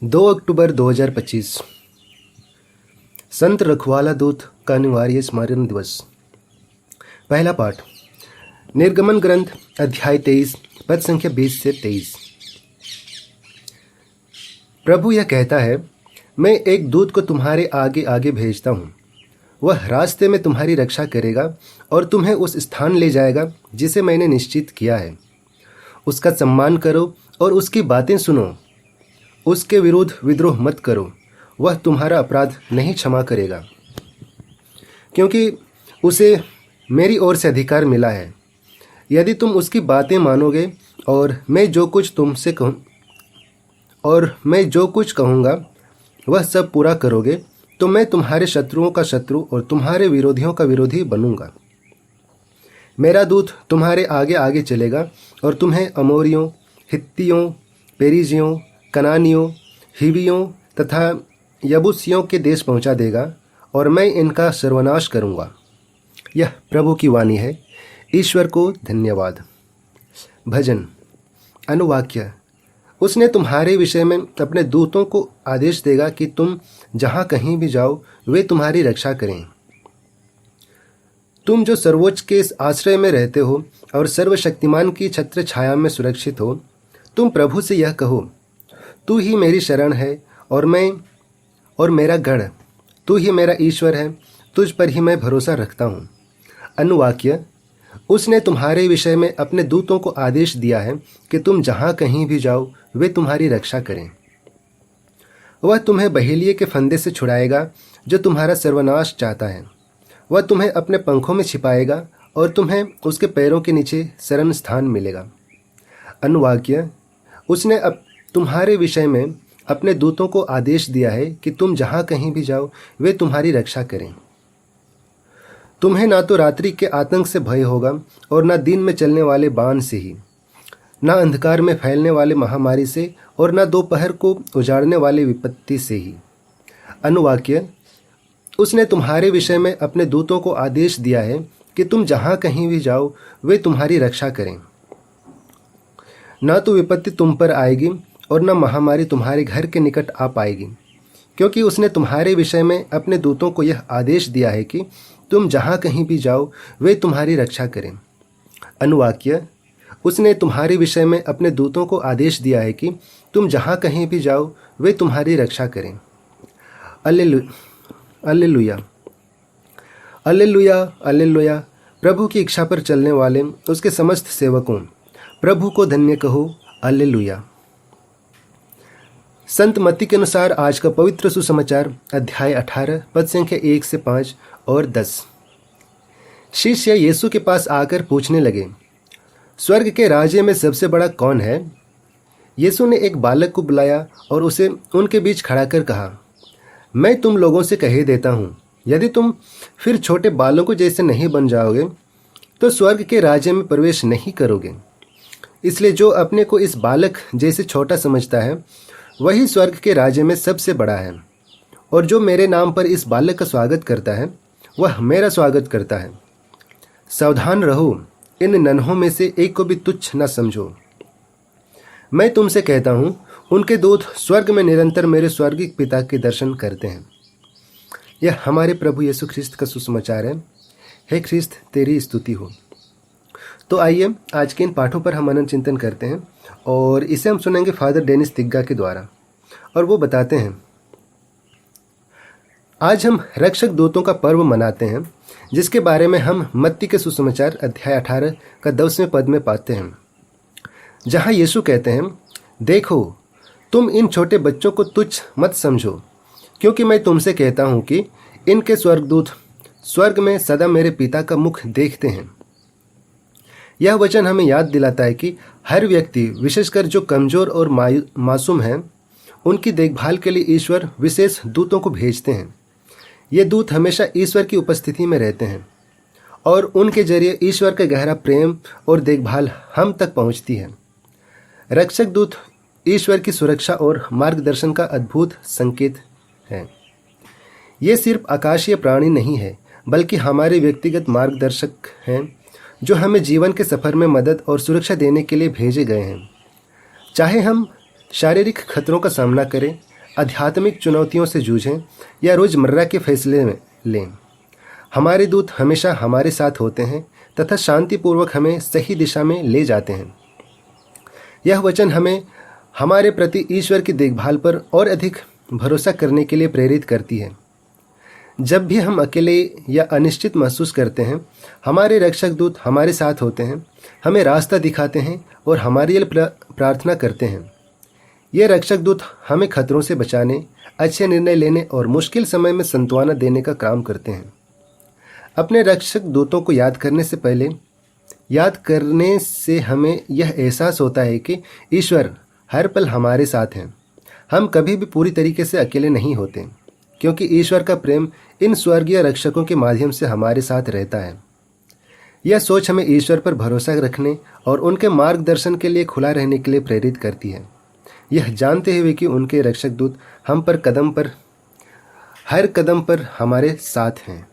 2 अक्टूबर 2025 संत रखवाला दूत का अनिवार्य स्मरण दिवस। पहला पाठ निर्गमन ग्रंथ अध्याय 23 पद संख्या 20 से 23। प्रभु यह कहता है, मैं एक दूत को तुम्हारे आगे आगे भेजता हूँ। वह रास्ते में तुम्हारी रक्षा करेगा और तुम्हें उस स्थान ले जाएगा जिसे मैंने निश्चित किया है। उसका सम्मान करो और उसकी बातें सुनो। उसके विरुद्ध विद्रोह मत करो, वह तुम्हारा अपराध नहीं क्षमा करेगा, क्योंकि उसे मेरी ओर से अधिकार मिला है। यदि तुम उसकी बातें मानोगे और मैं जो कुछ कहूँगा वह सब पूरा करोगे, तो मैं तुम्हारे शत्रुओं का शत्रु और तुम्हारे विरोधियों का विरोधी बनूंगा। मेरा दूत तुम्हारे आगे आगे चलेगा और तुम्हें अमोरियों, हित्तियों, पेरिजियों, कनानियों, हिवियों तथा यबूसियों के देश पहुंचा देगा और मैं इनका सर्वनाश करूंगा। यह प्रभु की वाणी है। ईश्वर को धन्यवाद। भजन। अनुवाक्य। उसने तुम्हारे विषय में अपने दूतों को आदेश देगा कि तुम जहां कहीं भी जाओ वे तुम्हारी रक्षा करें। तुम जो सर्वोच्च के इस आश्रय में रहते हो और सर्वशक्तिमान की छत्र छाया में सुरक्षित हो, तुम प्रभु से यह कहो, तू ही मेरी शरण है और मेरा गढ़। तू ही मेरा ईश्वर है, तुझ पर ही मैं भरोसा रखता हूँ। अनुवाक्य। उसने तुम्हारे विषय में अपने दूतों को आदेश दिया है कि तुम जहाँ कहीं भी जाओ वे तुम्हारी रक्षा करें। वह तुम्हें बहेलिये के फंदे से छुड़ाएगा जो तुम्हारा सर्वनाश चाहता है। वह तुम्हें अपने पंखों में छिपाएगा और तुम्हें उसके पैरों के नीचे शरण स्थान मिलेगा। अनुवाक्य। उसने तुम्हारे विषय में अपने दूतों को आदेश दिया है कि तुम जहाँ कहीं भी जाओ वे तुम्हारी रक्षा करें। तुम्हें ना तो रात्रि के आतंक से भय होगा और ना दिन में चलने वाले बाण से ही, ना अंधकार में फैलने वाले महामारी से और ना दोपहर को उजाड़ने वाली विपत्ति से ही। अनुवाक्य। उसने तुम्हारे विषय में अपने दूतों को आदेश दिया है कि तुम जहाँ कहीं भी जाओ वे तुम्हारी रक्षा करें। ना तो विपत्ति तुम पर आएगी और न महामारी तुम्हारे घर के निकट आ पाएगी, क्योंकि उसने तुम्हारे विषय में अपने दूतों को यह आदेश दिया है कि तुम जहाँ कहीं भी जाओ वे तुम्हारी रक्षा करें। अनुवाक्य। उसने तुम्हारे विषय में अपने दूतों को आदेश दिया है कि तुम जहाँ कहीं भी जाओ वे तुम्हारी रक्षा करें। Alleluia, alleluia, alleluia. प्रभु की इच्छा पर चलने वाले उसके समस्त सेवकों, प्रभु को धन्य कहो। अल्लेलुया। संत मत्ती के अनुसार आज का पवित्र सुसमाचार अध्याय 18 पद संख्या 1 से 5 और 10। शिष्य यीशु के पास आकर पूछने लगे, स्वर्ग के राज्य में सबसे बड़ा कौन है? यीशु ने एक बालक को बुलाया और उसे उनके बीच खड़ा कर कहा, मैं तुम लोगों से कह देता हूँ, यदि तुम फिर छोटे बालकों जैसे नहीं बन जाओगे तो स्वर्ग के राज्य में प्रवेश नहीं करोगे। इसलिए जो अपने को इस बालक जैसे छोटा समझता है वही स्वर्ग के राज्य में सबसे बड़ा है, और जो मेरे नाम पर इस बालक का स्वागत करता है वह मेरा स्वागत करता है। सावधान रहो, इन नन्हों में से एक को भी तुच्छ न समझो। मैं तुमसे कहता हूँ, उनके दूत स्वर्ग में निरंतर मेरे स्वर्गिक पिता के दर्शन करते हैं। यह हमारे प्रभु यीशु ख्रिस्त का सुसमाचार है। हे ख्रिस्त, तेरी स्तुति हो। तो आइए आज के इन पाठों पर हम मनन चिंतन करते हैं और इसे हम सुनेंगे फादर डेनिस तिग्गा के द्वारा, और वो बताते हैं, आज हम रक्षक दूतों का पर्व मनाते हैं, जिसके बारे में हम मत्ती के सुसमाचार अध्याय 18 का 10वें पद में पाते हैं, जहां यीशु कहते हैं, देखो तुम इन छोटे बच्चों को तुच्छ मत समझो, क्योंकि मैं तुमसे कहता हूं कि इनके स्वर्गदूत स्वर्ग में सदा मेरे पिता का मुख देखते हैं। यह वचन हमें याद दिलाता है कि हर व्यक्ति, विशेषकर जो कमजोर और मासूम हैं, उनकी देखभाल के लिए ईश्वर विशेष दूतों को भेजते हैं। ये दूत हमेशा ईश्वर की उपस्थिति में रहते हैं और उनके जरिए ईश्वर का गहरा प्रेम और देखभाल हम तक पहुंचती है। रक्षक दूत ईश्वर की सुरक्षा और मार्गदर्शन का अद्भुत संकेत है। ये सिर्फ आकाशीय प्राणी नहीं है, बल्कि हमारे व्यक्तिगत मार्गदर्शक हैं, जो हमें जीवन के सफर में मदद और सुरक्षा देने के लिए भेजे गए हैं। चाहे हम शारीरिक खतरों का सामना करें आध्यात्मिक चुनौतियों से जूझें या रोज़मर्रा के फैसले में लें, हमारे दूत हमेशा हमारे साथ होते हैं तथा शांतिपूर्वक हमें सही दिशा में ले जाते हैं। यह वचन हमें हमारे प्रति ईश्वर की देखभाल पर और अधिक भरोसा करने के लिए प्रेरित करती है। जब भी हम अकेले या अनिश्चित महसूस करते हैं, हमारे रक्षक दूत हमारे साथ होते हैं, हमें रास्ता दिखाते हैं और हमारे लिए प्रार्थना करते हैं। ये रक्षक दूत हमें खतरों से बचाने, अच्छे निर्णय लेने और मुश्किल समय में सांत्वना देने का काम करते हैं। अपने रक्षक दूतों को याद करने से हमें यह एहसास होता है कि ईश्वर हर पल हमारे साथ हैं। हम कभी भी पूरी तरीके से अकेले नहीं होते, क्योंकि ईश्वर का प्रेम इन स्वर्गीय रक्षकों के माध्यम से हमारे साथ रहता है। यह सोच हमें ईश्वर पर भरोसा रखने और उनके मार्गदर्शन के लिए खुला रहने के लिए प्रेरित करती है, यह जानते हुए कि उनके रक्षक दूत हर कदम पर हमारे साथ हैं।